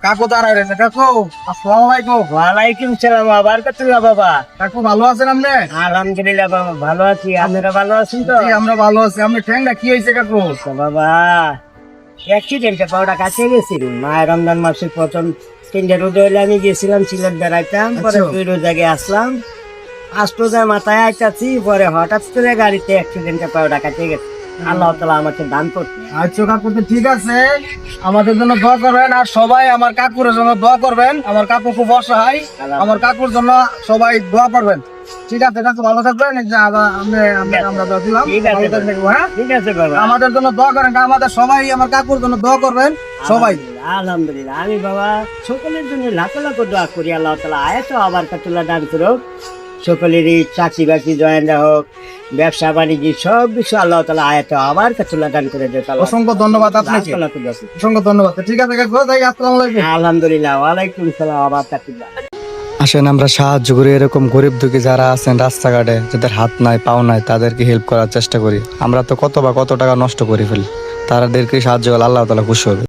কাকু দাঁড়ায় রয়েছে। কাকু আসসালামু আলাইকুম। ওয়ালাইকুম সালাম। আবার কতলা বাবা? কাকু ভালো আছেন আপনি? আলহামদুলিল্লাহ বাবা, ভালো আছি। আপনারা ভালো আছেন তো? জি, আমরা ভালো আছি। আপনি ঠ্যাংটা কি হয়েছে কাকু? তো বাবা, অ্যাক্সিডেন্টে পাওয়াটা কাছে গেছিল। মায়ের রমজান মাসের প্রথম 3 রোজা হইলে আমি গেছিলাম সিলেট বেড়াইতাম, পরে আচ্ছা। 2 রোজাকে আসলাম। 5 রোজার মাথায় আইতাছি, পরে হঠাৎ করে গাড়িতে অ্যাক্সিডেন্টে পাওয়াটা কাছে গেছে। আল্লাহ তাআলা আমাকে দান করতে। আচ্ছা কাকু, তো ঠিক আছে, আমাদের জন্য দোয়া করবেন আর সবাই আমার কাকুর জন্য দোয়া করবেন। আমার কাকু খুব অসহায়, আমার কাকুর জন্য সবাই দোয়া করবেন। ঠিক আছে কাকু, ভালো থাকবেন। এই যে আমরা দোয়া দিলাম, ঠিক আছে ভালো থাকবেন, হ্যাঁ? ঠিক আছে বাবা। আমাদের জন্য দোয়া করেন, আমাদের সবাই আমার কাকুর জন্য দোয়া করবেন সবাই। আলহামদুলিল্লাহ। আমি বাবা সকলের জন্য লাখ লাখ দোয়া করি, আল্লাহ তাআলা আয়াত আবার কাতুল্লাহ দান করুক। সকলেরই চাকরি বাকরি জয়েন হোক, ব্যবসা বাণিজ্য সব কিছু আল্লাহ তাআলা আয়াত আবার কাতুল্লাহ দান করে দেয়। অসংখ্য ধন্যবাদ আপনাকে, অসংখ্য ধন্যবাদ। ঠিক আছে কাকু, তাই আসসালামু আলাইকুম। আলহামদুলিল্লাহ, ওয়ালাইকুম সালাম আবার কাতুল্লাহ। আসেন আমরা সাহায্য করি, এরকম গরিব দুঃখী যারা আছেন রাস্তাঘাটে, যাদের হাত নাই পাও নাই, তাদেরকে হেল্প করার চেষ্টা করি। আমরা তো কত টাকা নষ্ট করে ফেলি, তাদেরকে সাহায্য করলে আল্লাহ তাআলা খুশি হবে।